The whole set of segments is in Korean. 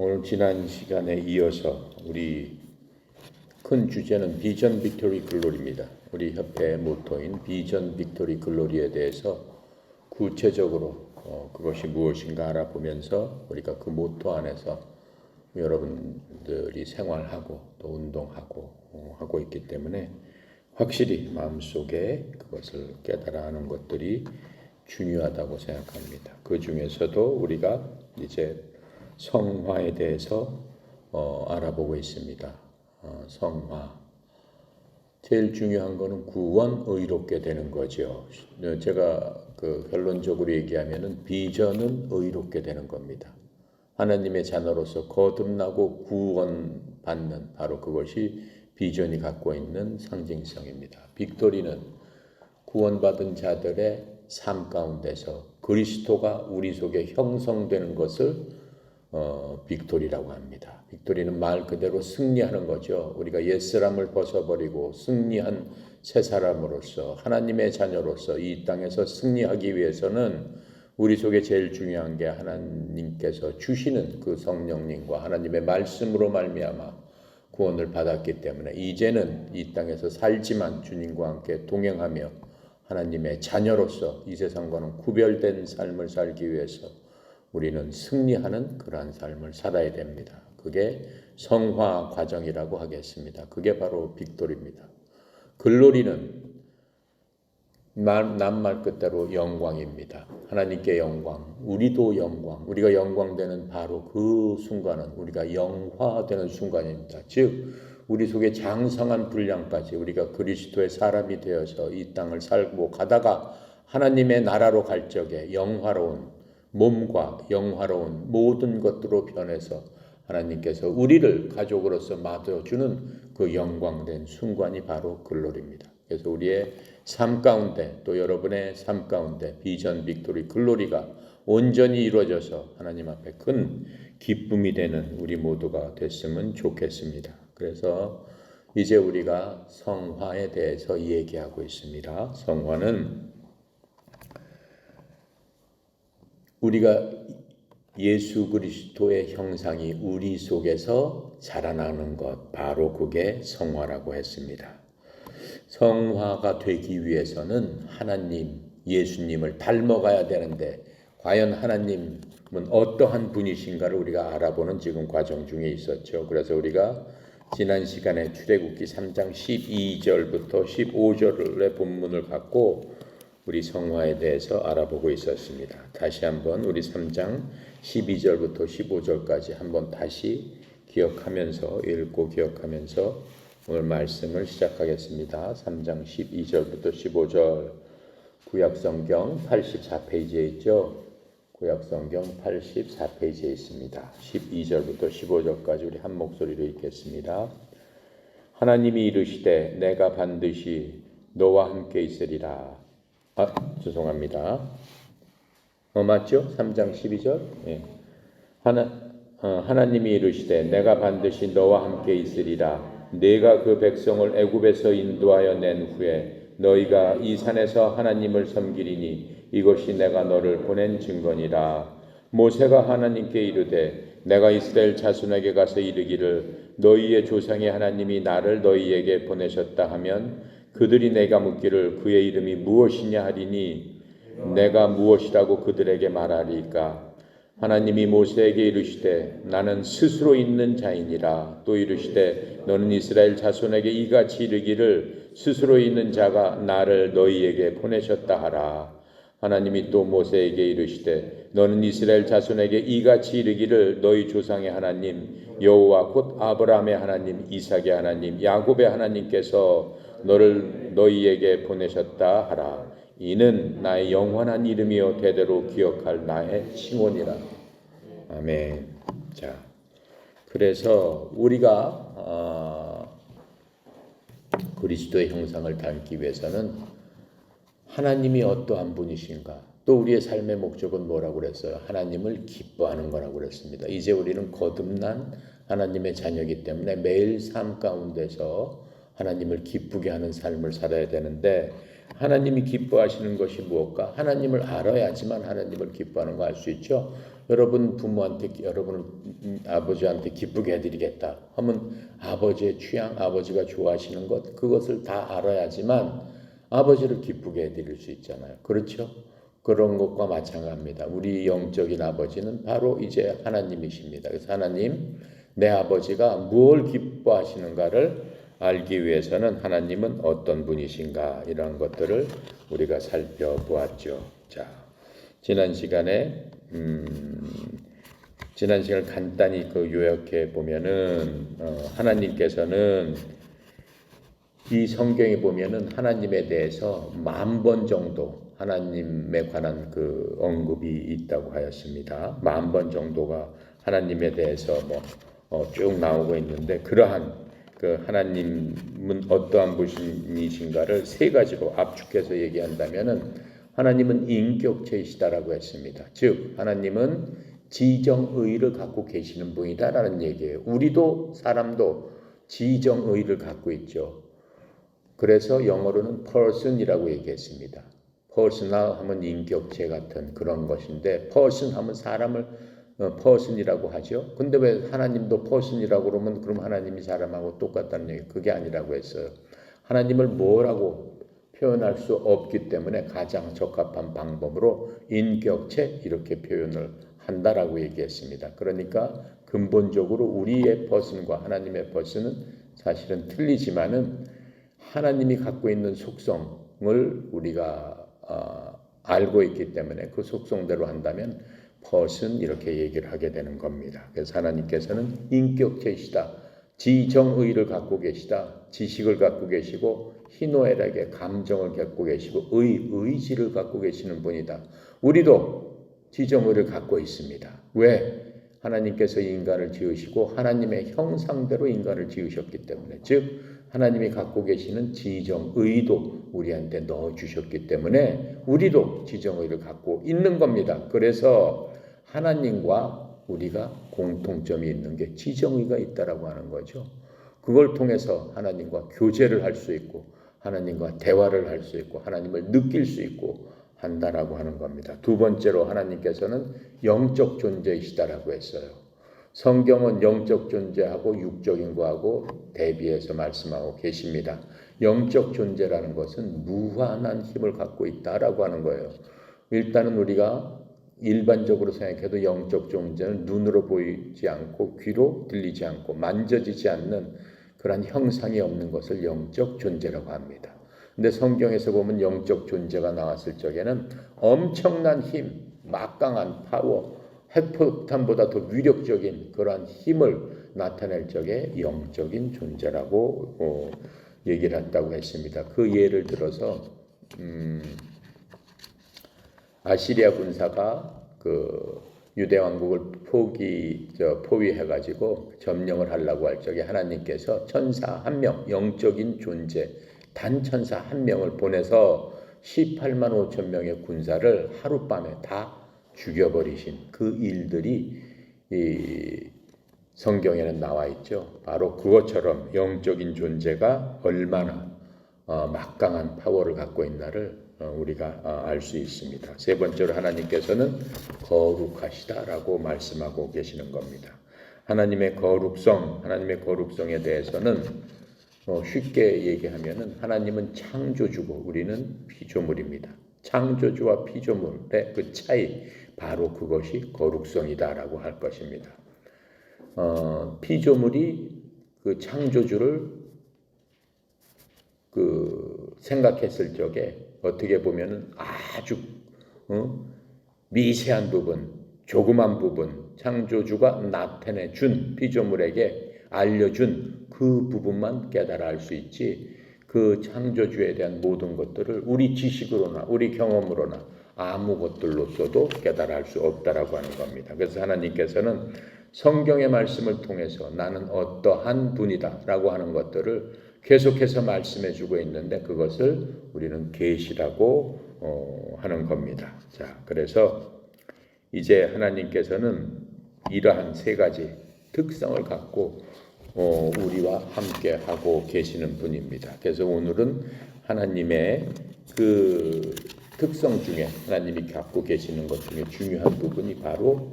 오늘 지난 시간에 이어서 우리 큰 주제는 비전 빅토리 글로리입니다. 우리 협회의 모토인 비전 빅토리 글로리에 대해서 구체적으로 그것이 무엇인가 알아보면서 우리가 그 모토 안에서 여러분들이 생활하고 또 운동하고 하고 있기 때문에 확실히 마음속에 그것을 깨달아 하는 것들이 중요하다고 생각합니다. 그 중에서도 우리가 이제 성화에 대해서 알아보고 있습니다. 성화. 제일 중요한 거는 구원, 의롭게 되는 거죠. 제가 결론적으로 얘기하면은 비전은 의롭게 되는 겁니다. 하나님의 자녀로서 거듭나고 구원받는 바로 그것이 비전이 갖고 있는 상징성입니다. 빅토리는 구원받은 자들의 삶 가운데서 그리스도가 우리 속에 형성되는 것을 빅토리라고 합니다. 빅토리는 말 그대로 승리하는 거죠. 우리가 옛사람을 벗어버리고 승리한 새 사람으로서 하나님의 자녀로서 이 땅에서 승리하기 위해서는 우리 속에 제일 중요한 게 하나님께서 주시는 그 성령님과 하나님의 말씀으로 말미암아 구원을 받았기 때문에 이제는 이 땅에서 살지만 주님과 함께 동행하며 하나님의 자녀로서 이 세상과는 구별된 삶을 살기 위해서 우리는 승리하는 그러한 삶을 살아야 됩니다. 그게 성화 과정이라고 하겠습니다. 그게 바로 빅토리입니다. 글로리는 낱말 끝대로 영광입니다. 하나님께 영광, 우리도 영광, 우리가 영광되는 바로 그 순간은 우리가 영화되는 순간입니다. 즉 우리 속에 장성한 분량까지 우리가 그리스도의 사람이 되어서 이 땅을 살고 가다가 하나님의 나라로 갈 적에 영화로운 몸과 영화로운 모든 것들로 변해서 하나님께서 우리를 가족으로서 맞아주는 그 영광된 순간이 바로 글로리입니다. 그래서 우리의 삶 가운데 또 여러분의 삶 가운데 비전 빅토리 글로리가 온전히 이루어져서 하나님 앞에 큰 기쁨이 되는 우리 모두가 됐으면 좋겠습니다. 그래서 이제 우리가 성화에 대해서 얘기하고 있습니다. 성화는 우리가 예수 그리스도의 형상이 우리 속에서 자라나는 것, 바로 그게 성화라고 했습니다. 성화가 되기 위해서는 하나님, 예수님을 닮아가야 되는데 과연 하나님은 어떠한 분이신가를 우리가 알아보는 지금 과정 중에 있었죠. 그래서 우리가 지난 시간에 출애굽기 3장 12절부터 15절의 본문을 갖고 우리 성화에 대해서 알아보고 있었습니다. 다시 한번 우리 3장 12절부터 15절까지 한번 다시 기억하면서 읽고 기억하면서 오늘 말씀을 시작하겠습니다. 3장 12절부터 15절 구약성경 84페이지에 있죠. 구약성경 84페이지에 있습니다. 12절부터 15절까지 우리 한 목소리로 읽겠습니다. 하나님이 이르시되 내가 반드시 너와 함께 있으리라. 죄송합니다. 맞죠? 3장 12절. 네. 하나님이 이르시되 내가 반드시 너와 함께 있으리라. 내가 그 백성을 애굽에서 인도하여 낸 후에 너희가 이 산에서 하나님을 섬기리니 이것이 내가 너를 보낸 증거니라. 모세가 하나님께 이르되 내가 이스라엘 자손에게 가서 이르기를 너희의 조상의 하나님이 나를 너희에게 보내셨다 하면 그들이 내가 묻기를 그의 이름이 무엇이냐 하리니 내가 무엇이라고 그들에게 말하리까. 하나님이 모세에게 이르시되 나는 스스로 있는 자이니라. 또 이르시되 너는 이스라엘 자손에게 이같이 이르기를 스스로 있는 자가 나를 너희에게 보내셨다 하라. 하나님이 또 모세에게 이르시되 너는 이스라엘 자손에게 이같이 이르기를 너희 조상의 하나님 여호와 곧 아브라함의 하나님 이삭의 하나님 야곱의 하나님께서 너를 너희에게 보내셨다 하라. 이는 나의 영원한 이름이요 대대로 기억할 나의 칭호니라. 아멘. 자, 그래서 우리가 그리스도의 형상을 닮기 위해서는 하나님이 어떠한 분이신가, 또 우리의 삶의 목적은 뭐라고 그랬어요? 하나님을 기뻐하는 거라고 그랬습니다. 이제 우리는 거듭난 하나님의 자녀이기 때문에 매일 삶 가운데서 하나님을 기쁘게 하는 삶을 살아야 되는데 하나님이 기뻐하시는 것이 무엇까? 하나님을 알아야지만 하나님을 기뻐하는 거 알 수 있죠. 여러분 부모한테, 여러분 아버지한테 기쁘게 해드리겠다 하면 아버지의 취향, 아버지가 좋아하시는 것, 그것을 다 알아야지만 아버지를 기쁘게 해드릴 수 있잖아요. 그렇죠? 그런 것과 마찬가지입니다. 우리 영적인 아버지는 바로 이제 하나님이십니다. 그래서 하나님, 내 아버지가 무엇을 기뻐하시는가를 알기 위해서는 하나님은 어떤 분이신가, 이런 것들을 우리가 살펴보았죠. 자, 지난 시간에 간단히 그 요약해 보면은 하나님께서는 이 성경에 보면은 하나님에 대해서 10,000번 정도 하나님에 관한 그 언급이 있다고 하였습니다. 10,000번 정도가 하나님에 대해서 쭉 나오고 있는데, 그러한 그 하나님은 어떠한 분이신가를 세 가지로 압축해서 얘기한다면은 하나님은 인격체이시다라고 했습니다. 즉 하나님은 지정의를 갖고 계시는 분이다라는 얘기예요. 우리도 사람도 지정의를 갖고 있죠. 그래서 영어로는 person이라고 얘기했습니다. personal 하면 인격체 같은 그런 것인데, person 하면 사람을 person이라고 하죠. 근데 왜 하나님도 person이라고 그러면 그럼 하나님이 사람하고 똑같다는 얘기? 그게 아니라고 했어요. 하나님을 뭐라고 표현할 수 없기 때문에 가장 적합한 방법으로 인격체 이렇게 표현을 한다라고 얘기했습니다. 그러니까 근본적으로 우리의 person과 하나님의 person은 사실은 틀리지만은 하나님이 갖고 있는 속성을 우리가 알고 있기 때문에 그 속성대로 한다면 person 이렇게 얘기를 하게 되는 겁니다. 그래서 하나님께서는 인격체이시다. 지정의를 갖고 계시다. 지식을 갖고 계시고 희노애락의 감정을 갖고 계시고 의지를 갖고 계시는 분이다. 우리도 지정의를 갖고 있습니다. 왜? 하나님께서 인간을 지으시고 하나님의 형상대로 인간을 지으셨기 때문에, 즉 하나님이 갖고 계시는 지정의도 우리한테 넣어주셨기 때문에 우리도 지정의를 갖고 있는 겁니다. 그래서 하나님과 우리가 공통점이 있는 게 지정의가 있다라고 하는 거죠. 그걸 통해서 하나님과 교제를 할 수 있고 하나님과 대화를 할 수 있고 하나님을 느낄 수 있고 한다라고 하는 겁니다. 두 번째로 하나님께서는 영적 존재이시다라고 했어요. 성경은 영적 존재하고 육적인 거하고 대비해서 말씀하고 계십니다. 영적 존재라는 것은 무한한 힘을 갖고 있다라고 하는 거예요. 일단은 우리가 일반적으로 생각해도 영적 존재는 눈으로 보이지 않고 귀로 들리지 않고 만져지지 않는 그런 형상이 없는 것을 영적 존재라고 합니다. 근데 성경에서 보면 영적 존재가 나왔을 적에는 엄청난 힘, 막강한 파워, 핵폭탄보다 더 위력적인 그러한 힘을 나타낼 적에 영적인 존재라고 얘기를 했다고 했습니다. 그 예를 들어서 아시리아 군사가 그 유대 왕국을 포위해가지고 점령을 하려고 할 적에 하나님께서 천사 한 명, 영적인 존재, 단 천사 한 명을 보내서 18만 5천 명의 군사를 하룻밤에 다 죽여버리신 그 일들이 이 성경에는 나와 있죠. 바로 그것처럼 영적인 존재가 얼마나 막강한 파워를 갖고 있나를 우리가 알 수 있습니다. 세 번째로 하나님께서는 거룩하시다라고 말씀하고 계시는 겁니다. 하나님의 거룩성, 하나님의 거룩성에 대해서는 쉽게 얘기하면은 하나님은 창조주고 우리는 피조물입니다. 창조주와 피조물의 그 차이, 바로 그것이 거룩성이다라고 할 것입니다. 피조물이 그 창조주를 생각했을 적에 어떻게 보면은 아주 미세한 부분, 조그만 부분, 창조주가 나타내 준 피조물에게 알려준 그 부분만 깨달아 알 수 있지, 그 창조주에 대한 모든 것들을 우리 지식으로나 우리 경험으로나 아무 것들로서도 깨달아 알 수 없다라고 하는 겁니다. 그래서 하나님께서는 성경의 말씀을 통해서 나는 어떠한 분이다라고 하는 것들을 계속해서 말씀해 주고 있는데, 그것을 우리는 계시라고 하는 겁니다. 자, 그래서 이제 하나님께서는 이러한 세 가지 특성을 갖고 우리와 함께 하고 계시는 분입니다. 그래서 오늘은 하나님의 그 특성 중에 하나님이 갖고 계시는 것 중에 중요한 부분이 바로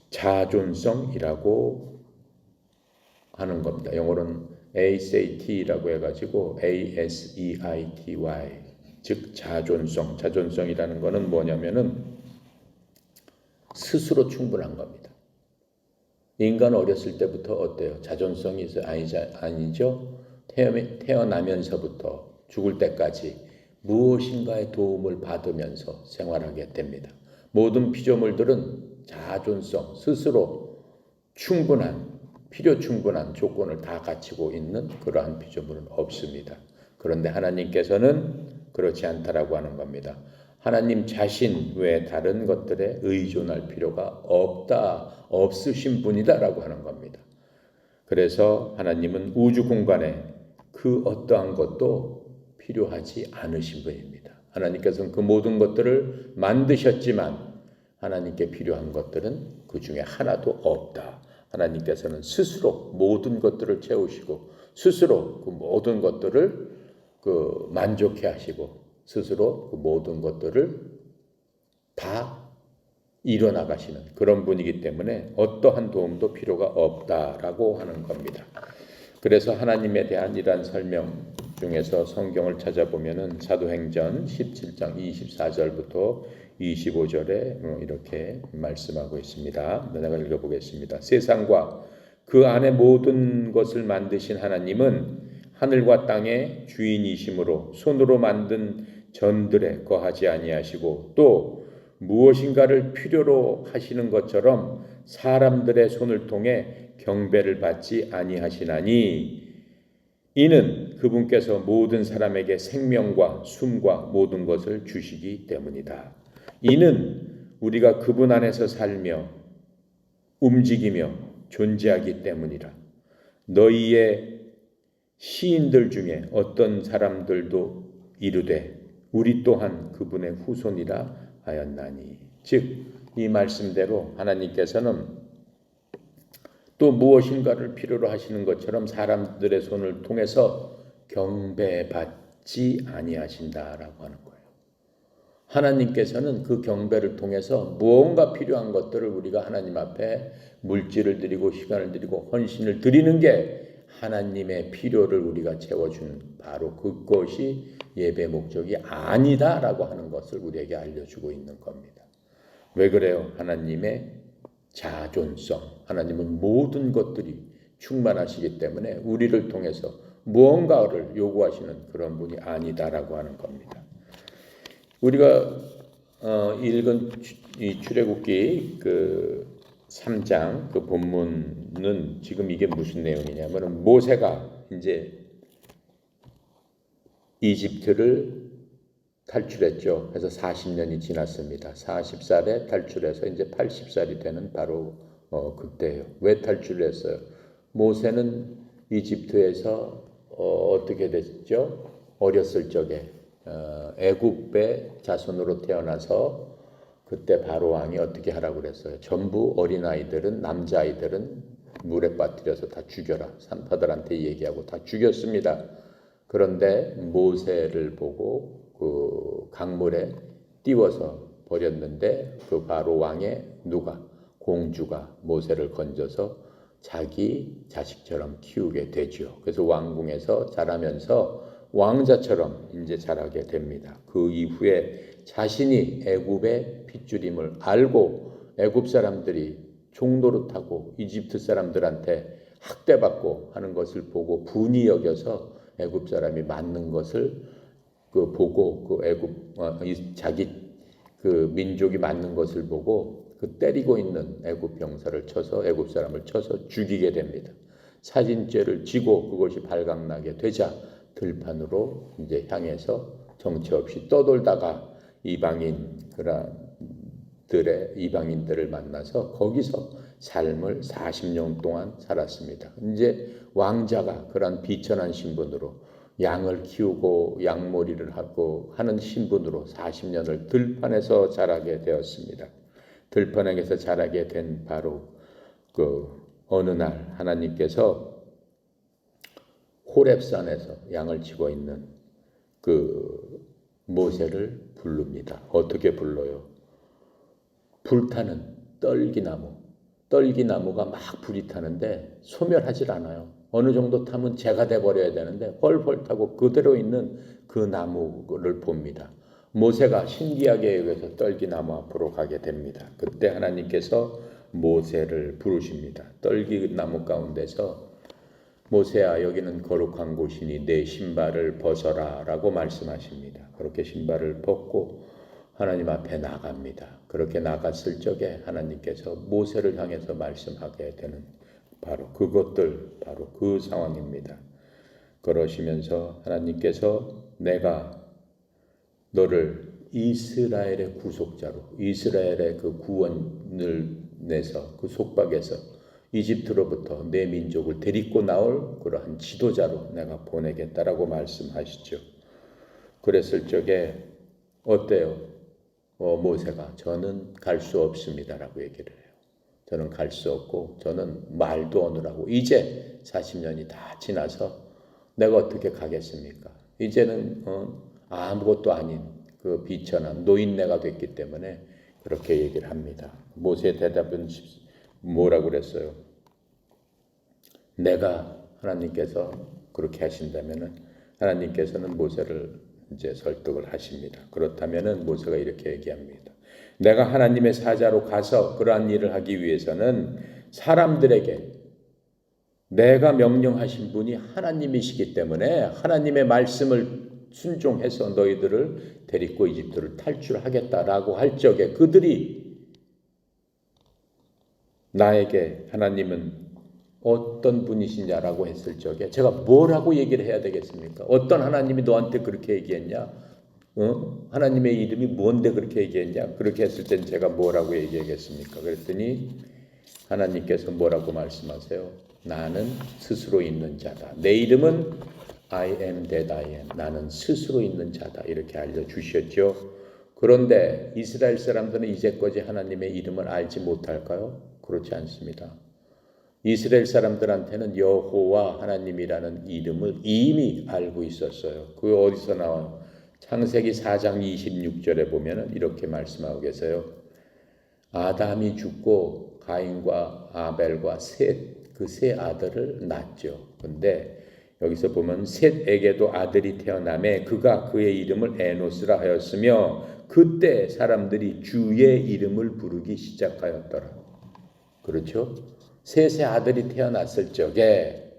자존성이라고 하는 겁니다. 영어로는 ASAT라고 해가지고 ASEITY, 즉 자존성. 자존성이라는 것은 뭐냐면은 스스로 충분한 겁니다. 인간 어렸을 때부터 어때요? 자존성이 있어요? 아니죠? 태어나면서부터 죽을 때까지 무엇인가의 도움을 받으면서 생활하게 됩니다. 모든 피조물들은 자존성, 스스로 필요 충분한 조건을 다 갖추고 있는 그러한 피조물은 없습니다. 그런데 하나님께서는 그렇지 않다라고 하는 겁니다. 하나님 자신 외에 다른 것들에 의존할 필요가 없으신 분이다라고 하는 겁니다. 그래서 하나님은 우주 공간에 그 어떠한 것도 필요하지 않으신 분입니다. 하나님께서는 그 모든 것들을 만드셨지만 하나님께 필요한 것들은 그 중에 하나도 없다. 하나님께서는 스스로 모든 것들을 채우시고 스스로 그 모든 것들을 만족해 하시고 스스로 그 모든 것들을 다 이뤄나가시는 그런 분이기 때문에 어떠한 도움도 필요가 없다라고 하는 겁니다. 그래서 하나님에 대한 이러한 설명 중에서 성경을 찾아보면은 사도행전 17장 24절부터 25절에 이렇게 말씀하고 있습니다. 내가 읽어보겠습니다. 세상과 그 안에 모든 것을 만드신 하나님은 하늘과 땅의 주인이시므로 손으로 만든 전들에 거하지 아니하시고 또 무엇인가를 필요로 하시는 것처럼 사람들의 손을 통해 경배를 받지 아니하시나니 이는 그분께서 모든 사람에게 생명과 숨과 모든 것을 주시기 때문이다. 이는 우리가 그분 안에서 살며 움직이며 존재하기 때문이라. 너희의 시인들 중에 어떤 사람들도 이르되 우리 또한 그분의 후손이라 하였나니. 즉 이 말씀대로 하나님께서는 또 무엇인가를 필요로 하시는 것처럼 사람들의 손을 통해서 경배받지 아니하신다라고 하는 거예요. 하나님께서는 그 경배를 통해서 무언가 필요한 것들을 우리가 하나님 앞에 물질을 드리고 시간을 드리고 헌신을 드리는 게 하나님의 필요를 우리가 채워주는 바로 그것이 예배 목적이 아니다라고 하는 것을 우리에게 알려주고 있는 겁니다. 왜 그래요? 하나님의 자존성, 하나님은 모든 것들이 충만하시기 때문에 우리를 통해서 무언가를 요구하시는 그런 분이 아니다라고 하는 겁니다. 우리가 읽은 이 출애굽기 그 3장 그 본문은 지금 이게 무슨 내용이냐면 모세가 이제 이집트를 탈출했죠. 그래서 40년이 지났습니다. 40살에 탈출해서 이제 80살이 되는 바로 그때예요. 왜 탈출을 했어요? 모세는 이집트에서 어떻게 됐죠? 어렸을 적에 애굽의 자손으로 태어나서 그때 바로 왕이 어떻게 하라고 그랬어요? 전부 어린아이들은 남자아이들은 물에 빠뜨려서 다 죽여라. 산파들한테 얘기하고 다 죽였습니다. 그런데 모세를 보고 그 강물에 띄워서 버렸는데 그 바로 왕의 공주가 모세를 건져서 자기 자식처럼 키우게 되죠. 그래서 왕궁에서 자라면서 왕자처럼 이제 자라게 됩니다. 그 이후에 자신이 애굽의 핏줄임을 알고 애굽 사람들이 종노릇하고 이집트 사람들한테 학대받고 하는 것을 보고 분이 여겨서 애굽 사람이 맞는 것을 보고 자기 그 민족이 맞는 것을 보고 그 때리고 있는 애굽 병사를 쳐서 애굽 사람을 쳐서 죽이게 됩니다. 살인죄를 지고 그것이 발각나게 되자 들판으로 이제 향해서 정처 없이 떠돌다가 이방인들을 만나서 거기서 삶을 40년 동안 살았습니다. 이제 왕자가 그런 비천한 신분으로 양을 키우고 양몰이를 하고 하는 신분으로 40년을 들판에서 자라게 되었습니다. 들판에서 자라게 된 바로 그 어느 날 하나님께서 호렙산에서 양을 치고 있는 그 모세를 부릅니다. 어떻게 불러요? 불타는 떨기나무가 막 불이 타는데 소멸하질 않아요. 어느 정도 타면 재가 돼버려야 되는데 펄펄 타고 그대로 있는 그 나무를 봅니다. 모세가 신기하게 여기서 떨기나무 앞으로 가게 됩니다. 그때 하나님께서 모세를 부르십니다. 떨기나무 가운데서 모세야, 여기는 거룩한 곳이니 내 신발을 벗어라 라고 말씀하십니다. 그렇게 신발을 벗고 하나님 앞에 나갑니다. 그렇게 나갔을 적에 하나님께서 모세를 향해서 말씀하게 되는 바로 그 상황입니다. 그러시면서 하나님께서 내가 너를 이스라엘의 구속자로, 이스라엘의 그 구원을 내서 그 속박에서 이집트로부터 내 민족을 데리고 나올 그러한 지도자로 내가 보내겠다라고 말씀하시죠. 그랬을 적에 어때요? 모세가 저는 갈 수 없습니다라고 얘기를 해요. 저는 갈 수 없고 저는 말도 오느라고 이제 40년이 다 지나서 내가 어떻게 가겠습니까? 이제는 아무것도 아닌 그 비천한 노인네가 됐기 때문에 그렇게 얘기를 합니다. 모세의 대답은 뭐라고 그랬어요? 내가 하나님께서 그렇게 하신다면은 하나님께서는 모세를 이제 설득을 하십니다. 그렇다면은 모세가 이렇게 얘기합니다. 내가 하나님의 사자로 가서 그러한 일을 하기 위해서는 사람들에게 내가 명령하신 분이 하나님이시기 때문에 하나님의 말씀을 순종해서 너희들을 데리고 이집트를 탈출하겠다라고 할 적에 그들이 나에게 하나님은 어떤 분이시냐라고 했을 적에 제가 뭐라고 얘기를 해야 되겠습니까? 어떤 하나님이 너한테 그렇게 얘기했냐? 하나님의 이름이 뭔데 그렇게 얘기했냐? 그렇게 했을 땐 제가 뭐라고 얘기하겠습니까? 그랬더니 하나님께서 뭐라고 말씀하세요? 나는 스스로 있는 자다. 내 이름은 I am that I am. 나는 스스로 있는 자다. 이렇게 알려주셨죠. 그런데 이스라엘 사람들은 이제까지 하나님의 이름을 알지 못할까요? 그렇지 않습니다. 이스라엘 사람들한테는 여호와 하나님이라는 이름을 이미 알고 있었어요. 그게 어디서 나와요? 창세기 4장 26절에 보면 이렇게 말씀하고 계세요. 아담이 죽고 가인과 아벨과 그 세 아들을 낳죠. 근데 여기서 보면 셋에게도 아들이 태어나매 그가 그의 이름을 에노스라 하였으며 그때 사람들이 주의 이름을 부르기 시작하였더라. 그렇죠? 셋의 아들이 태어났을 적에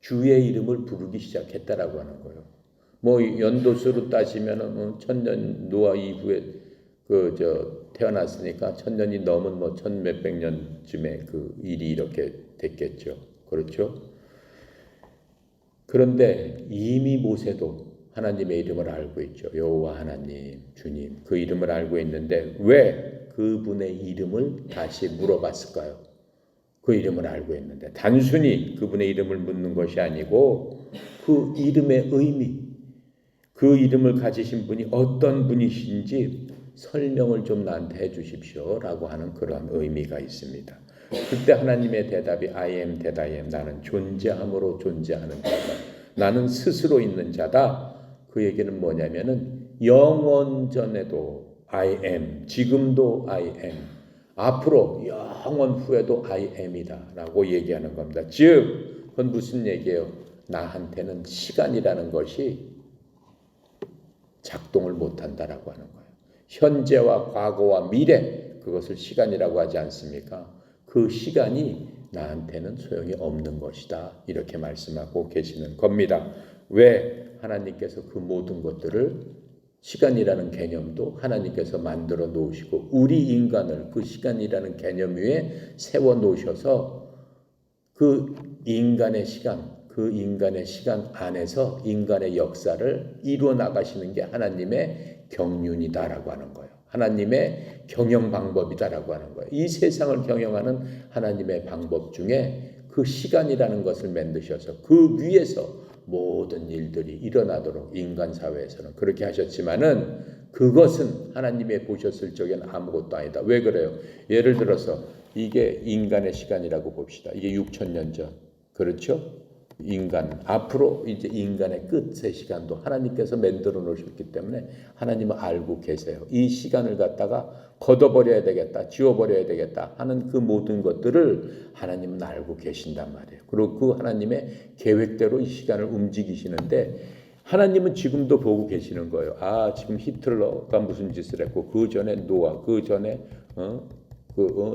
주의 이름을 부르기 시작했다라고 하는 거예요. 뭐 연도수로 따지면은 천년 노아 이후에 태어났으니까 천년이 넘은 뭐 천몇백 년쯤에 그 일이 이렇게 됐겠죠. 그렇죠? 그런데 이미 모세도 하나님의 이름을 알고 있죠. 여호와 하나님, 주님 그 이름을 알고 있는데 왜 그분의 이름을 다시 물어봤을까요? 그 이름을 알고 있는데 단순히 그분의 이름을 묻는 것이 아니고 그 이름의 의미, 그 이름을 가지신 분이 어떤 분이신지 설명을 좀 나한테 해 주십시오 라고 하는 그런 의미가 있습니다. 그때 하나님의 대답이 I am that I am. 나는 존재함으로 존재하는 자다. 나는 스스로 있는 자다. 그 얘기는 뭐냐면은 영원전에도 I am, 지금도 I am, 앞으로 영원 후에도 I am이다 라고 얘기하는 겁니다. 즉 그건 무슨 얘기예요? 나한테는 시간이라는 것이 작동을 못한다라고 하는 거예요. 현재와 과거와 미래 그것을 시간이라고 하지 않습니까? 그 시간이 나한테는 소용이 없는 것이다. 이렇게 말씀하고 계시는 겁니다. 왜 하나님께서 그 모든 것들을 시간이라는 개념도 하나님께서 만들어 놓으시고 우리 인간을 그 시간이라는 개념 위에 세워 놓으셔서 그 인간의 시간 안에서 인간의 역사를 이루어 나가시는 게 하나님의 경륜이다라고 하는 거예요. 하나님의 경영 방법이다라고 하는 거예요. 이 세상을 경영하는 하나님의 방법 중에 그 시간이라는 것을 만드셔서 그 위에서 모든 일들이 일어나도록 인간 사회에서는 그렇게 하셨지만은 그것은 하나님의 보셨을 적에는 아무것도 아니다. 왜 그래요? 예를 들어서 이게 인간의 시간이라고 봅시다. 이게 6,000년 전. 그렇죠? 인간, 앞으로 이제 인간의 끝의 시간도 하나님께서 만들어 놓으셨기 때문에 하나님은 알고 계세요. 이 시간을 갖다가 걷어버려야 되겠다, 지워버려야 되겠다 하는 그 모든 것들을 하나님은 알고 계신단 말이에요. 그리고 그 하나님의 계획대로 이 시간을 움직이시는데 하나님은 지금도 보고 계시는 거예요. 아, 지금 히틀러가 무슨 짓을 했고 그 전에 노아, 그 전에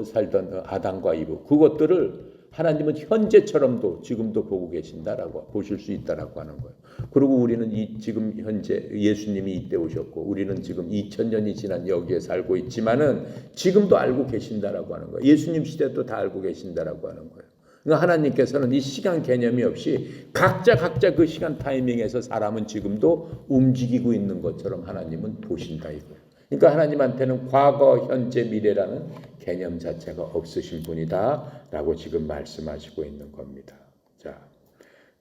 살던 아담과 이브 그것들을 하나님은 현재처럼도 지금도 보고 계신다라고 보실 수 있다라고 하는 거예요. 그리고 우리는 지금 현재 예수님이 이때 오셨고 우리는 지금 2000년이 지난 여기에 살고 있지만은 지금도 알고 계신다라고 하는 거예요. 예수님 시대도 다 알고 계신다라고 하는 거예요. 그러니까 하나님께서는 이 시간 개념이 없이 각자 그 시간 타이밍에서 사람은 지금도 움직이고 있는 것처럼 하나님은 보신다 이거예요. 그러니까 하나님한테는 과거, 현재, 미래라는 개념 자체가 없으신 분이다라고 지금 말씀하시고 있는 겁니다. 자,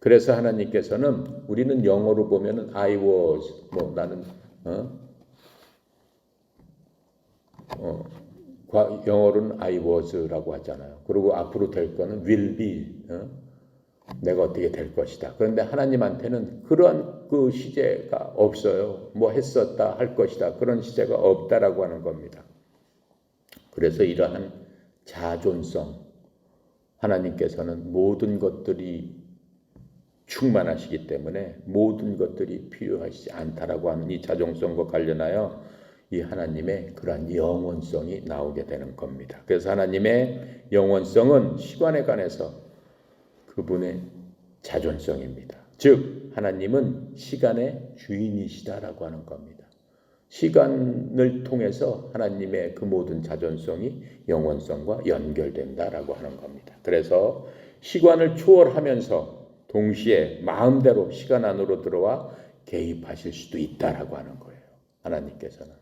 그래서 하나님께서는 우리는 영어로 보면은 I was 나는 영어로는 I was라고 하잖아요. 그리고 앞으로 될 거는 will be 내가 어떻게 될 것이다. 그런데 하나님한테는 그러한 그 시제가 없어요. 뭐 했었다 할 것이다. 그런 시제가 없다라고 하는 겁니다. 그래서 이러한 자존성 하나님께서는 모든 것들이 충만하시기 때문에 모든 것들이 필요하시지 않다라고 하는 이 자존성과 관련하여 이 하나님의 그러한 영원성이 나오게 되는 겁니다. 그래서 하나님의 영원성은 시간에 관해서 그분의 자존성입니다. 즉 하나님은 시간의 주인이시다라고 하는 겁니다. 시간을 통해서 하나님의 그 모든 자존성이 영원성과 연결된다라고 하는 겁니다. 그래서 시간을 초월하면서 동시에 마음대로 시간 안으로 들어와 개입하실 수도 있다라고 하는 거예요. 하나님께서는.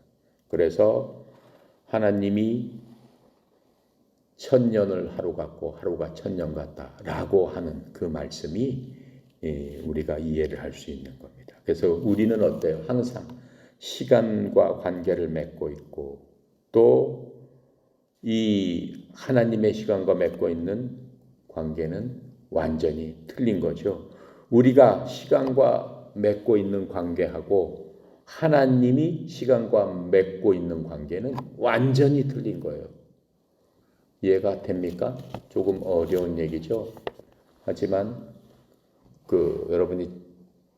그래서 하나님이 1000년을 하루 같고 하루가 1000년 같다라고 하는 그 말씀이 우리가 이해를 할 수 있는 겁니다. 그래서 우리는 어때요? 항상 시간과 관계를 맺고 있고 또 이 하나님의 시간과 맺고 있는 관계는 완전히 틀린 거죠. 우리가 시간과 맺고 있는 관계하고 하나님이 시간과 맺고 있는 관계는 완전히 틀린 거예요. 이해가 됩니까? 조금 어려운 얘기죠. 하지만 여러분이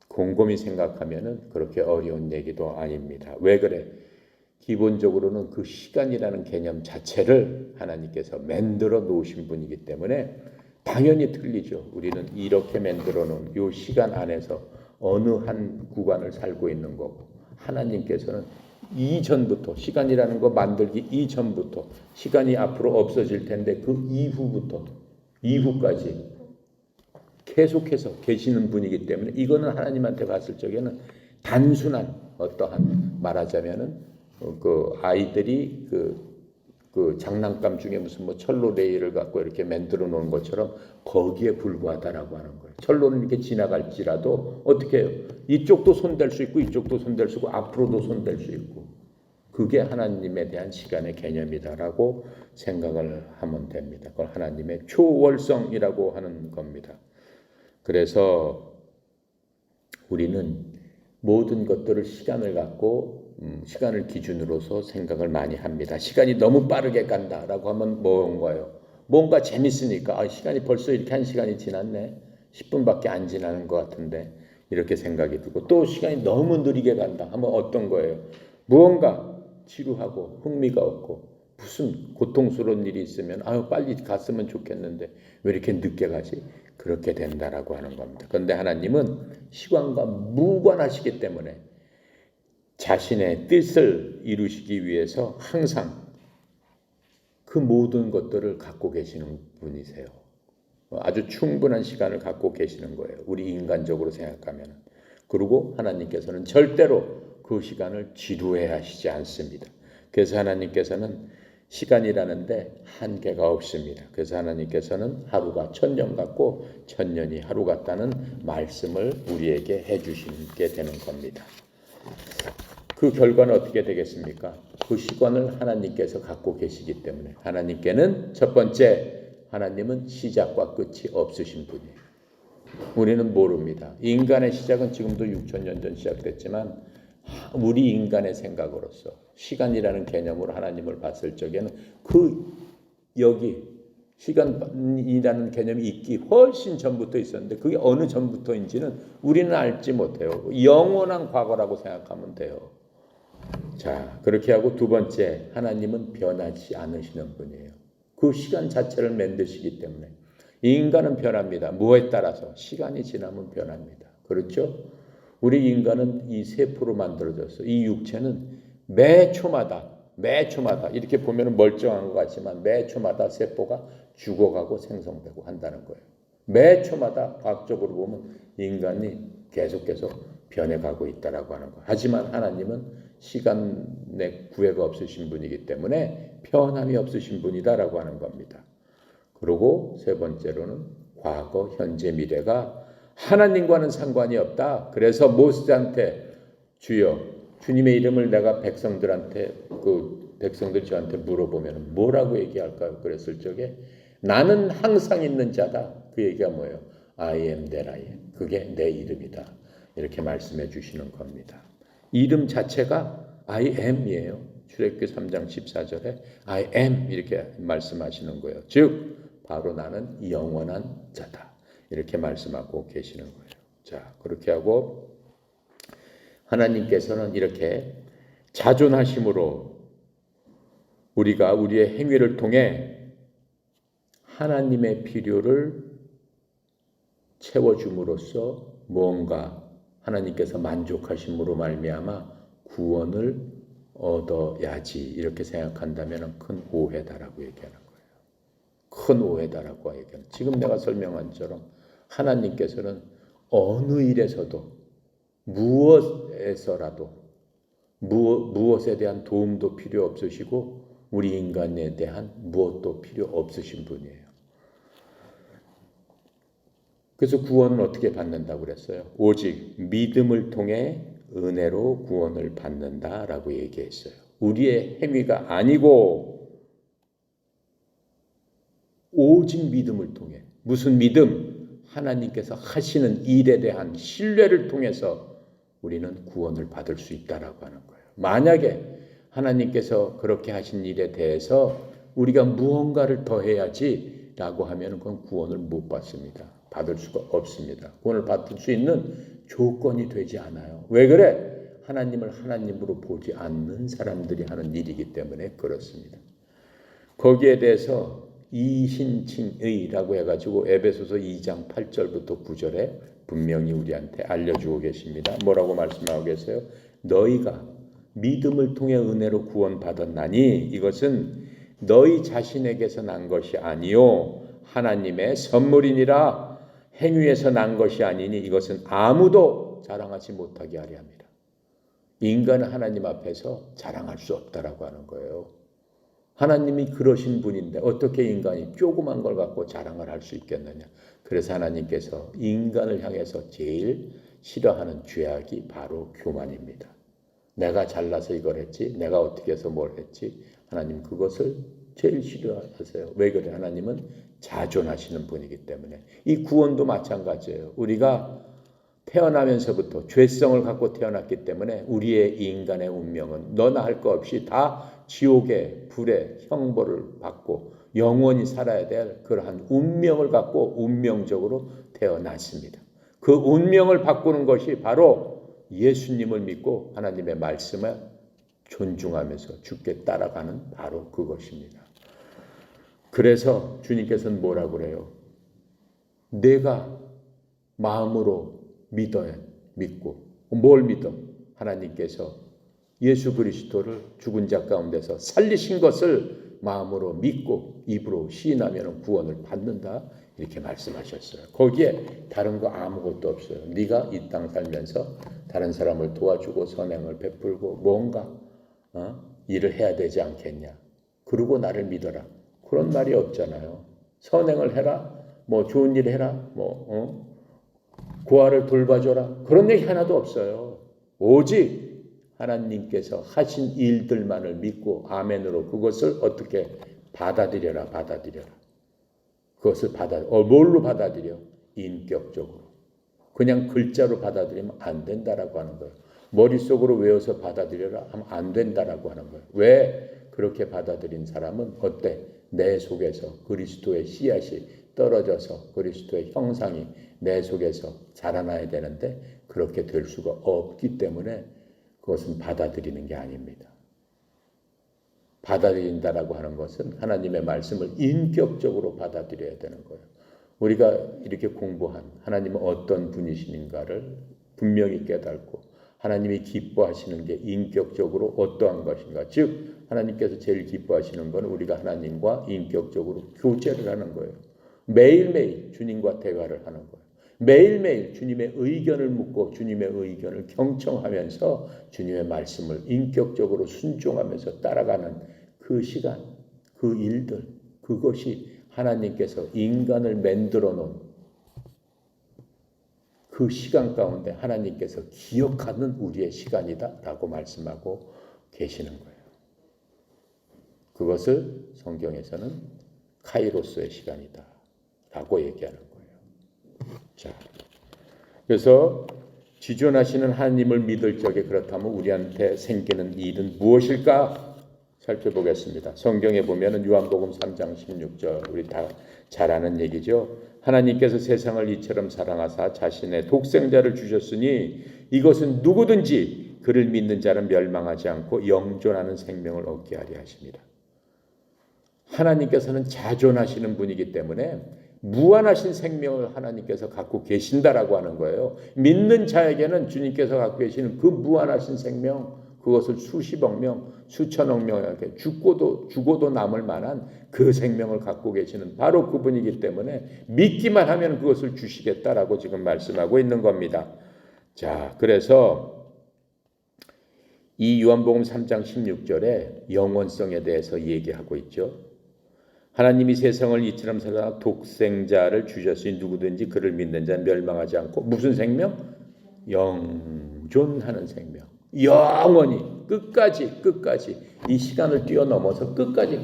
곰곰이 생각하면은 그렇게 어려운 얘기도 아닙니다. 왜 그래? 기본적으로는 그 시간이라는 개념 자체를 하나님께서 만들어 놓으신 분이기 때문에 당연히 틀리죠. 우리는 이렇게 만들어 놓은 이 시간 안에서 어느 한 구간을 살고 있는 거고 하나님께서는 이전부터 시간이라는 거 만들기 이전부터 시간이 앞으로 없어질 텐데 그 이후까지 계속해서 계시는 분이기 때문에 이거는 하나님한테 봤을 적에는 단순한 어떠한 말하자면은 그 아이들이 그 장난감 중에 무슨 뭐 철로 레일을 갖고 이렇게 만들어 놓은 것처럼 거기에 불과하다라고 하는 거예요. 철로는 이렇게 지나갈지라도 어떻게 해요? 이쪽도 손댈 수 있고 이쪽도 손댈 수 있고 앞으로도 손댈 수 있고 그게 하나님에 대한 시간의 개념이다라고 생각을 하면 됩니다. 그걸 하나님의 초월성이라고 하는 겁니다. 그래서 우리는 모든 것들을 시간을 갖고 시간을 기준으로서 생각을 많이 합니다. 시간이 너무 빠르게 간다라고 하면 뭔가요? 뭔가 재밌으니까 시간이 벌써 이렇게 한 시간이 지났네. 10분밖에 안 지나는 것 같은데 이렇게 생각이 들고 또 시간이 너무 느리게 간다 하면 어떤 거예요? 무언가 지루하고 흥미가 없고 무슨 고통스러운 일이 있으면 빨리 갔으면 좋겠는데 왜 이렇게 늦게 가지? 그렇게 된다라고 하는 겁니다. 그런데 하나님은 시간과 무관하시기 때문에 자신의 뜻을 이루시기 위해서 항상 그 모든 것들을 갖고 계시는 분이세요. 아주 충분한 시간을 갖고 계시는 거예요. 우리 인간적으로 생각하면. 그리고 하나님께서는 절대로 그 시간을 지루해 하시지 않습니다. 그래서 하나님께서는 시간이라는데 한계가 없습니다. 그래서 하나님께서는 하루가 1000년 같고 1000년이 하루 같다는 말씀을 우리에게 해주시게 되는 겁니다. 그 결과는 어떻게 되겠습니까? 그 시간을 하나님께서 갖고 계시기 때문에 하나님께는 첫 번째, 하나님은 시작과 끝이 없으신 분이에요. 우리는 모릅니다. 인간의 시작은 지금도 6,000년 전 시작됐지만 우리 인간의 생각으로서 시간이라는 개념으로 하나님을 봤을 적에는 여기 시간이라는 개념이 있기 훨씬 전부터 있었는데 그게 어느 전부터인지는 우리는 알지 못해요. 영원한 과거라고 생각하면 돼요. 자, 그렇게 하고 두 번째, 하나님은 변하지 않으시는 분이에요. 그 시간 자체를 만드시기 때문에 인간은 변합니다. 무엇에 따라서? 시간이 지나면 변합니다. 그렇죠? 우리 인간은 이 세포로 만들어졌어요. 이 육체는 매 초마다 이렇게 보면 멀쩡한 것 같지만 매 초마다 세포가 죽어가고 생성되고 한다는 거예요. 매 초마다 과학적으로 보면 인간이 계속 변해가고 있다라고 하는 거예요. 하지만 하나님은 시간의 구애가 없으신 분이기 때문에 변함이 없으신 분이다라고 하는 겁니다. 그리고 세 번째로는 과거, 현재, 미래가 하나님과는 상관이 없다. 그래서 모세한테 주여, 주님의 이름을 내가 백성들 저한테 물어보면 뭐라고 얘기할까요? 그랬을 적에 나는 항상 있는 자다. 그 얘기가 뭐예요? I am that I am. 그게 내 이름이다. 이렇게 말씀해 주시는 겁니다. 이름 자체가 I am이에요. 출애굽기 3장 14절에 I am 이렇게 말씀하시는 거예요. 즉 바로 나는 영원한 자다. 이렇게 말씀하고 계시는 거예요. 자, 그렇게 하고 하나님께서는 이렇게 자존하심으로 우리가 우리의 행위를 통해 하나님의 필요를 채워줌으로써 무언가 하나님께서 만족하심으로 말미암아 구원을 얻어야지 이렇게 생각한다면 큰 오해다라고 얘기하는 거예요. 큰 오해다라고 얘기하는. 지금 내가 설명한 처럼 하나님께서는 어느 일에서도 무엇에서라도 무엇에 대한 도움도 필요 없으시고 우리 인간에 대한 무엇도 필요 없으신 분이에요. 그래서 구원은 어떻게 받는다고 그랬어요? 오직 믿음을 통해 은혜로 구원을 받는다라고 얘기했어요. 우리의 행위가 아니고 오직 믿음을 통해. 무슨 믿음? 하나님께서 하시는 일에 대한 신뢰를 통해서 우리는 구원을 받을 수 있다라고 하는 거예요. 만약에 하나님께서 그렇게 하신 일에 대해서 우리가 무언가를 더 해야지 라고 하면 그건 구원을 못 받습니다. 받을 수가 없습니다. 구원을 받을 수 있는 조건이 되지 않아요. 왜 그래? 하나님을 하나님으로 보지 않는 사람들이 하는 일이기 때문에 그렇습니다. 거기에 대해서 이신칭의라고 해가지고 에베소서 2장 8절부터 9절에 분명히 우리한테 알려주고 계십니다. 뭐라고 말씀하고 계세요? 너희가 믿음을 통해 은혜로 구원받았나니 이것은 너희 자신에게서 난 것이 아니요 하나님의 선물이니라. 행위에서 난 것이 아니니 이것은 아무도 자랑하지 못하게 하려 합니다. 인간은 하나님 앞에서 자랑할 수 없다라고 하는 거예요. 하나님이 그러신 분인데 어떻게 인간이 조그만 걸 갖고 자랑을 할 수 있겠느냐. 그래서 하나님께서 인간을 향해서 제일 싫어하는 죄악이 바로 교만입니다. 내가 잘나서 이걸 했지, 내가 어떻게 해서 뭘 했지, 하나님 그것을 제일 싫어하세요. 왜 그래? 하나님은 자존하시는 분이기 때문에. 이 구원도 마찬가지예요. 우리가 태어나면서부터 죄성을 갖고 태어났기 때문에 우리의 인간의 운명은 너나 할 거 없이 다 지옥의 불의 형벌을 받고 영원히 살아야 될 그러한 운명을 갖고 운명적으로 태어났습니다. 그 운명을 바꾸는 것이 바로 예수님을 믿고 하나님의 말씀을 존중하면서 주께 따라가는 바로 그것입니다. 그래서 주님께서는 뭐라고 그래요? 내가 마음으로 믿고 뭘 믿어? 하나님께서 예수 그리스도를 죽은 자 가운데서 살리신 것을 마음으로 믿고 입으로 시인하면 구원을 받는다 이렇게 말씀하셨어요. 거기에 다른 거 아무것도 없어요. 네가 이 땅 살면서 다른 사람을 도와주고 선행을 베풀고 뭔가 일을 해야 되지 않겠냐. 그러고 나를 믿어라. 그런 말이 없잖아요. 선행을 해라. 뭐 좋은 일 해라. 고아를 돌봐줘라. 그런 얘기 하나도 없어요. 오직 하나님께서 하신 일들만을 믿고 아멘으로 그것을 어떻게 받아들여라. 그것을 뭘로 받아들여? 인격적으로. 그냥 글자로 받아들이면 안 된다라고 하는 거예요. 머릿속으로 외워서 받아들여라 하면 안 된다라고 하는 거예요. 왜? 그렇게 받아들인 사람은 어때? 내 속에서 그리스도의 씨앗이 떨어져서 그리스도의 형상이 내 속에서 자라나야 되는데 그렇게 될 수가 없기 때문에 그것은 받아들이는 게 아닙니다. 받아들인다라고 하는 것은 하나님의 말씀을 인격적으로 받아들여야 되는 거예요. 우리가 이렇게 공부한 하나님은 어떤 분이신가를 분명히 깨닫고 하나님이 기뻐하시는 게 인격적으로 어떠한 것인가. 즉 하나님께서 제일 기뻐하시는 것은 우리가 하나님과 인격적으로 교제를 하는 거예요. 매일매일 주님과 대화를 하는 거예요. 매일매일 주님의 의견을 묻고 주님의 의견을 경청하면서 주님의 말씀을 인격적으로 순종하면서 따라가는 그 시간, 그 일들, 그것이 하나님께서 인간을 만들어 놓은 그 시간 가운데 하나님께서 기억하는 우리의 시간이다라고 말씀하고 계시는 거예요. 그것을 성경에서는 카이로스의 시간이다라고 얘기하는 거예요. 자, 그래서 지존하시는 하나님을 믿을 적에 그렇다면 우리한테 생기는 일은 무엇일까? 살펴보겠습니다. 성경에 보면은 요한복음 3장 16절 우리 다 잘 아는 얘기죠. 하나님께서 세상을 이처럼 사랑하사 자신의 독생자를 주셨으니 이것은 누구든지 그를 믿는 자는 멸망하지 않고 영존하는 생명을 얻게 하려 하십니다. 하나님께서는 자존하시는 분이기 때문에 무한하신 생명을 하나님께서 갖고 계신다라고 하는 거예요. 믿는 자에게는 주님께서 갖고 계시는 그 무한하신 생명, 그것을 수십억 명, 수천억 명에게 죽어도 남을 만한 그 생명을 갖고 계시는 바로 그분이기 때문에 믿기만 하면 그것을 주시겠다라고 지금 말씀하고 있는 겁니다. 자, 그래서 이 요한복음 3장 16절에 영원성에 대해서 얘기하고 있죠. 하나님이 세상을 이처럼 사랑하 독생자를 주셨으니 누구든지 그를 믿는 자는 멸망하지 않고 무슨 생명? 영존하는 생명. 영원히 끝까지 이 시간을 뛰어넘어서 끝까지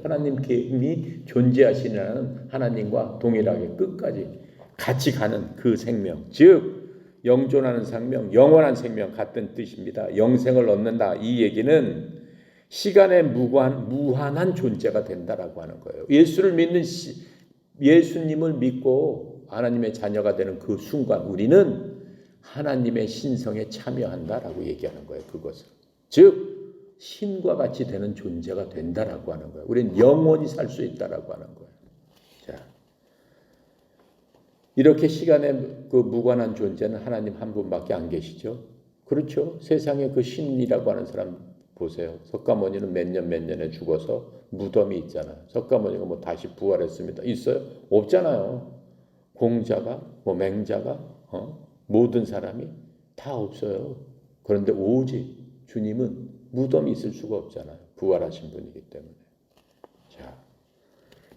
하나님이 존재하시는 하나님과 동일하게 끝까지 같이 가는 그 생명, 즉 영존하는 생명, 영원한 생명 같은 뜻입니다. 영생을 얻는다. 이 얘기는 시간의 무한한 존재가 된다라고 하는 거예요. 예수님을 믿고 하나님의 자녀가 되는 그 순간 우리는 하나님의 신성에 참여한다라고 얘기하는 거예요. 그것을. 즉 신과 같이 되는 존재가 된다라고 하는 거예요. 우리는 영원히 살 수 있다라고 하는 거예요. 자, 이렇게 시간의 그 무관한 존재는 하나님 한 분밖에 안 계시죠. 그렇죠. 세상에 그 신이라고 하는 사람 보세요. 석가모니는 몇 년에 죽어서 무덤이 있잖아요. 석가모니가 뭐 다시 부활했습니다. 있어요? 없잖아요. 공자가 맹자가 모든 사람이 다 없어요. 그런데 오직 주님은 무덤이 있을 수가 없잖아요. 부활하신 분이기 때문에. 자,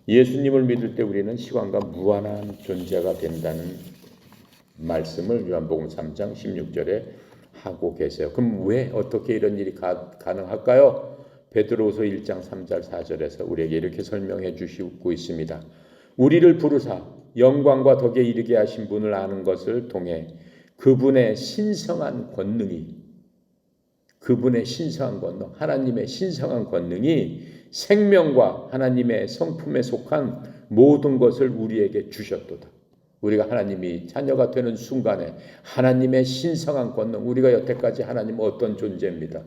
예수님을 믿을 때 우리는 시간과 무한한 존재가 된다는 말씀을 요한복음 3장 16절에 하고 계세요. 그럼 왜 어떻게 이런 일이 가능할까요? 베드로후서 1장 3절 4절에서 우리에게 이렇게 설명해 주시고 있습니다. 우리를 부르사 영광과 덕에 이르게 하신 분을 아는 것을 통해 그분의 신성한 권능, 하나님의 신성한 권능이 생명과 하나님의 성품에 속한 모든 것을 우리에게 주셨도다. 우리가 하나님이 자녀가 되는 순간에 하나님의 신성한 권능, 우리가 여태까지 하나님 어떤 존재입니다.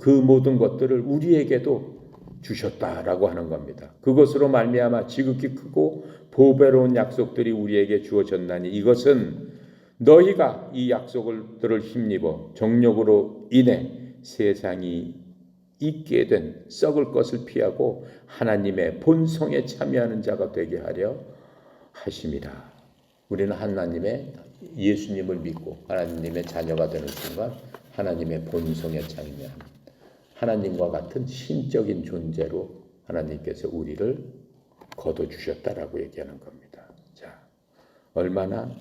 그 모든 것들을 우리에게도 주셨다라고 하는 겁니다. 그것으로 말미암아 지극히 크고 보배로운 약속들이 우리에게 주어졌나니 이것은 너희가 이 약속들을 힘입어 정욕으로 인해 세상이 있게 된 썩을 것을 피하고 하나님의 본성에 참여하는 자가 되게 하려 하심이라. 우리는 하나님의 예수님을 믿고 하나님의 자녀가 되는 순간 하나님의 본성에 참여하는 하나님과 같은 신적인 존재로 하나님께서 우리를 거둬주셨다라고 얘기하는 겁니다. 자, 얼마나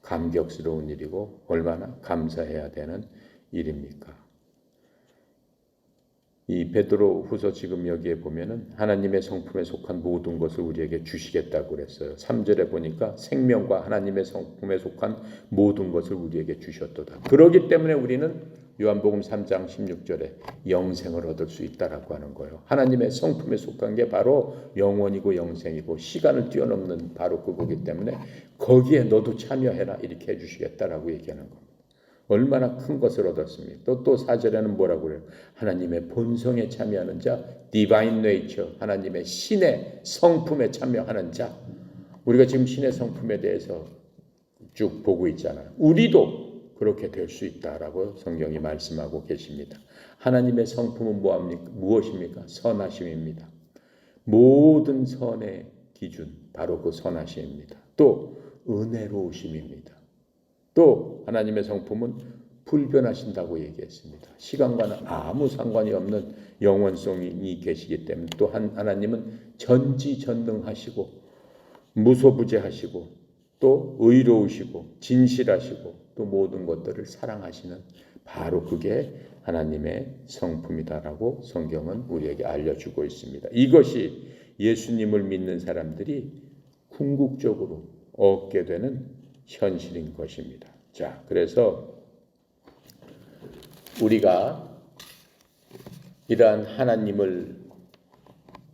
감격스러운 일이고 얼마나 감사해야 되는 일입니까? 이 베드로 후서 지금 여기에 보면은 하나님의 성품에 속한 모든 것을 우리에게 주시겠다고 그랬어요. 3절에 보니까 생명과 하나님의 성품에 속한 모든 것을 우리에게 주셨도다. 그러기 때문에 우리는 요한복음 3장 16절에 영생을 얻을 수 있다라고 하는 거예요. 하나님의 성품에 속한 게 바로 영원이고 영생이고 시간을 뛰어넘는 바로 그거기 때문에 거기에 너도 참여해라 이렇게 해주시겠다라고 얘기하는 겁니다. 얼마나 큰 것을 얻었습니까? 또 4절에는 뭐라고 그래요? 하나님의 본성에 참여하는 자, Divine Nature, 하나님의 신의 성품에 참여하는 자. 우리가 지금 신의 성품에 대해서 쭉 보고 있잖아요. 우리도 그렇게 될 수 있다라고 성경이 말씀하고 계십니다. 하나님의 성품은 무엇입니까? 선하심입니다. 모든 선의 기준, 바로 그 선하심입니다. 또 은혜로우심입니다. 또 하나님의 성품은 불변하신다고 얘기했습니다. 시간과는 아무 상관이 없는 영원성이 계시기 때문에 또 하나님은 전지전능하시고 무소부재하시고 또 의로우시고 진실하시고 또 모든 것들을 사랑하시는 바로 그게 하나님의 성품이다라고 성경은 우리에게 알려주고 있습니다. 이것이 예수님을 믿는 사람들이 궁극적으로 얻게 되는 현실인 것입니다. 자, 그래서 우리가 이러한 하나님을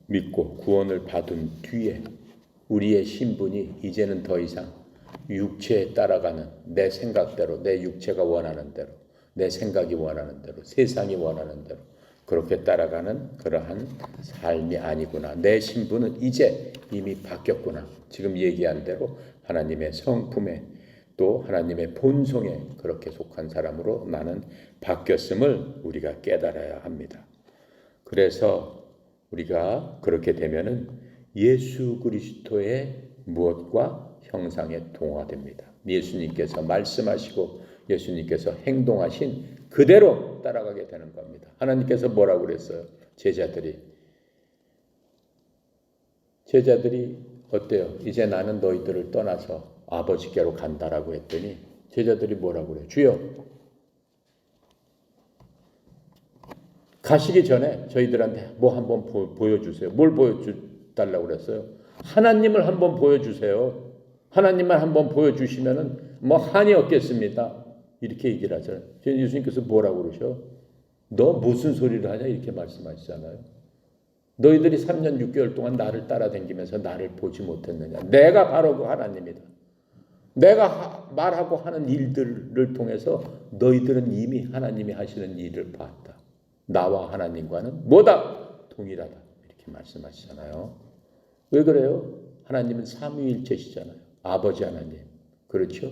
믿고 구원을 받은 뒤에 우리의 신분이 이제는 더 이상 육체에 따라가는 내 생각대로, 내 육체가 원하는 대로, 내 생각이 원하는 대로, 세상이 원하는 대로 그렇게 따라가는 그러한 삶이 아니구나. 내 신분은 이제 이미 바뀌었구나. 지금 얘기한 대로 하나님의 성품에 또 하나님의 본성에 그렇게 속한 사람으로 나는 바뀌었음을 우리가 깨달아야 합니다. 그래서 우리가 그렇게 되면은 예수 그리스도의 무엇과 형상에 동화됩니다. 예수님께서 말씀하시고 예수님께서 행동하신 그대로 따라가게 되는 겁니다. 하나님께서 뭐라고 그랬어요? 제자들이 어때요? 이제 나는 너희들을 떠나서 아버지께로 간다라고 했더니 제자들이 뭐라고 그래요? 주여, 가시기 전에 저희들한테 뭐 한번 보여주세요. 뭘 보여달라고 그랬어요? 하나님을 한번 보여주세요. 하나님만 한번 보여주시면은 뭐 한이 없겠습니다. 이렇게 얘기를 하잖아요. 예수님께서 뭐라고 그러셔? 너 무슨 소리를 하냐 이렇게 말씀하시잖아요. 너희들이 3년 6개월 동안 나를 따라다니면서 나를 보지 못했느냐. 내가 바로 그 하나님이다. 내가 말하고 하는 일들을 통해서 너희들은 이미 하나님이 하시는 일을 봤다. 나와 하나님과는 뭐다? 동일하다. 이렇게 말씀하시잖아요. 왜 그래요? 하나님은 삼위일체시잖아요. 아버지 하나님, 그렇죠?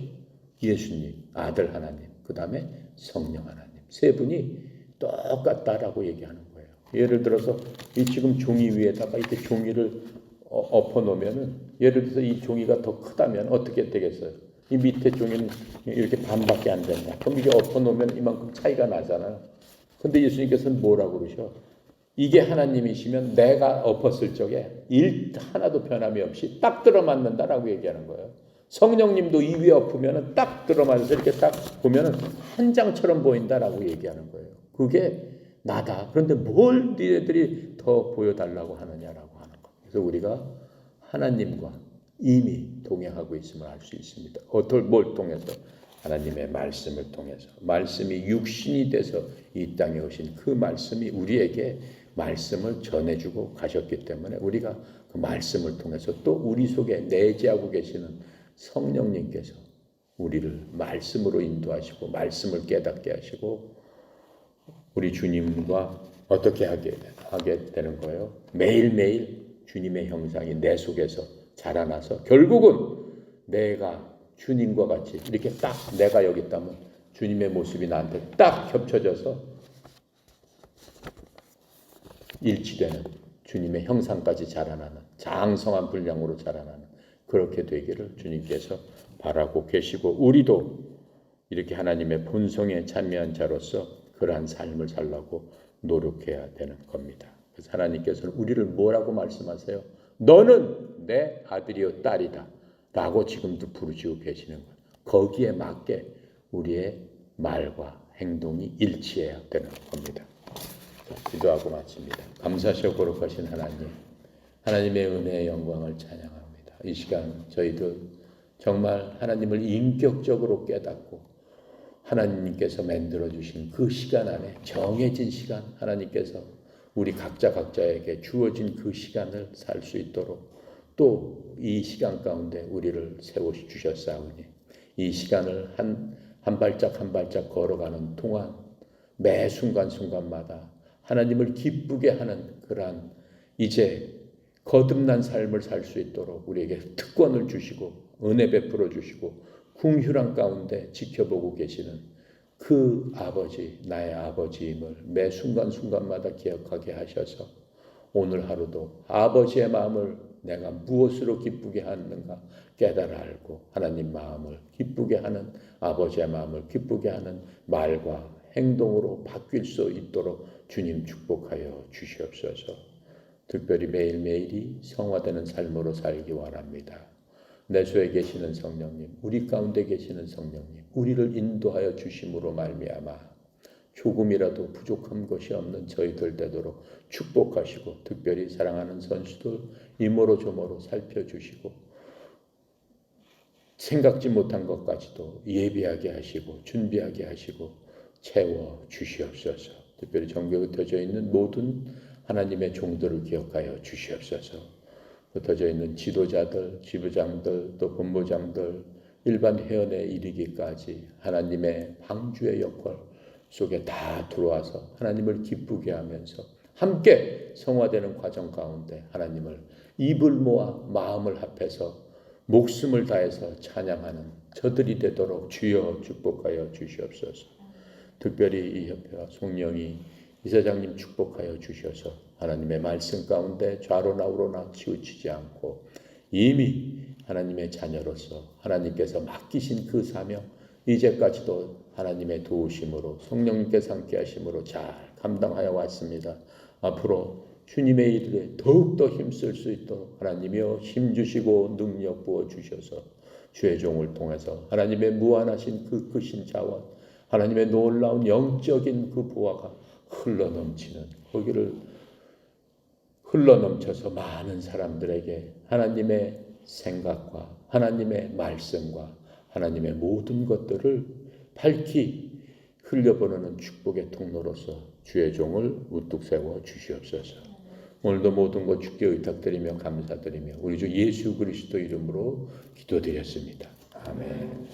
예수님, 아들 하나님, 그 다음에 성령 하나님. 세 분이 똑같다라고 얘기하는 거예요. 예를 들어서 이 지금 종이 위에다가 이렇게 종이를 엎어 놓으면은 예를 들어서 이 종이가 더 크다면 어떻게 되겠어요? 이 밑에 종이는 이렇게 반밖에 안 된다. 그럼 이게 엎어 놓으면 이만큼 차이가 나잖아요. 근데 예수님께서는 뭐라고 그러셔? 이게 하나님이시면 내가 엎었을 적에 일 하나도 변함이 없이 딱 들어맞는다라고 얘기하는 거예요. 성령님도 이 위에 엎으면 딱 들어맞아서 이렇게 딱 보면 한 장처럼 보인다라고 얘기하는 거예요. 그게 나다. 그런데 뭘 니네들이 더 보여달라고 하느냐라고 하는 거예요. 그래서 우리가 하나님과 이미 동행하고 있음을 알 수 있습니다. 뭘 통해서? 하나님의 말씀을 통해서. 말씀이 육신이 돼서 이 땅에 오신 그 말씀이 우리에게 말씀을 전해주고 가셨기 때문에 우리가 그 말씀을 통해서 또 우리 속에 내재하고 계시는 성령님께서 우리를 말씀으로 인도하시고 말씀을 깨닫게 하시고 우리 주님과 어떻게 하게 되는 거예요? 매일매일 주님의 형상이 내 속에서 자라나서 결국은 내가 주님과 같이 이렇게 딱 내가 여기 있다면 주님의 모습이 나한테 딱 겹쳐져서 일치되는 주님의 형상까지 자라나는 장성한 분량으로 자라나는 그렇게 되기를 주님께서 바라고 계시고 우리도 이렇게 하나님의 본성에 참여한 자로서 그러한 삶을 살라고 노력해야 되는 겁니다. 그래서 하나님께서는 우리를 뭐라고 말씀하세요? 너는 내 아들이요 딸이다 라고 지금도 부르시고 계시는 거예요. 거기에 맞게 우리의 말과 행동이 일치해야 되는 겁니다. 자, 기도하고 마칩니다. 감사하시고 거룩하신 하나님, 하나님의 은혜의 영광을 찬양합니다. 이 시간 저희들 정말 하나님을 인격적으로 깨닫고 하나님께서 만들어주신 그 시간 안에 정해진 시간, 하나님께서 우리 각자에게 주어진 그 시간을 살 수 있도록 또 이 시간 가운데 우리를 세워주셨사오니 이 시간을 한 발짝 한 발짝 걸어가는 동안 매 순간순간마다 하나님을 기쁘게 하는 그러한 이제 거듭난 삶을 살 수 있도록 우리에게 특권을 주시고 은혜 베풀어 주시고 궁휼한 가운데 지켜보고 계시는 그 아버지, 나의 아버지임을 매 순간순간마다 기억하게 하셔서 오늘 하루도 아버지의 마음을 내가 무엇으로 기쁘게 하는가 깨달아 알고 하나님 마음을 기쁘게 하는 아버지의 마음을 기쁘게 하는 말과 행동으로 바뀔 수 있도록 주님 축복하여 주시옵소서. 특별히 매일매일이 성화되는 삶으로 살기 원합니다. 내 속에 계시는 성령님, 우리 가운데 계시는 성령님, 우리를 인도하여 주심으로 말미암아 조금이라도 부족한 것이 없는 저희들 되도록 축복하시고 특별히 사랑하는 선수들 이모로저모로 살펴주시고 생각지 못한 것까지도 예비하게 하시고 준비하게 하시고 채워주시옵소서. 특별히 전국에 흩어져 있는 모든 하나님의 종들을 기억하여 주시옵소서. 흩어져 있는 지도자들, 지부장들, 또 본부장들, 일반 회원에 이르기까지 하나님의 방주의 역할 속에 다 들어와서 하나님을 기쁘게 하면서 함께 성화되는 과정 가운데 하나님을 입을 모아 마음을 합해서 목숨을 다해서 찬양하는 저들이 되도록 주여 축복하여 주시옵소서. 특별히 이 협회와 송영이 이사장님 축복하여 주셔서 하나님의 말씀 가운데 좌로나 우로나 치우치지 않고 이미 하나님의 자녀로서 하나님께서 맡기신 그 사명 이제까지도 하나님의 도우심으로 성령님께서 함께 하심으로 잘 감당하여 왔습니다. 앞으로 주님의 일에 더욱더 힘쓸 수 있도록 하나님이여 힘주시고 능력 부어주셔서 주의 종을 통해서 하나님의 무한하신 그 크신 자원 하나님의 놀라운 영적인 그 보화가 흘러넘치는 거기를 흘러넘쳐서 많은 사람들에게 하나님의 생각과 하나님의 말씀과 하나님의 모든 것들을 밝히 흘려보내는 축복의 통로로서 주의 종을 우뚝 세워 주시옵소서. 오늘도 모든 것 주께 의탁드리며 감사드리며 우리 주 예수 그리스도 이름으로 기도드렸습니다. 아멘.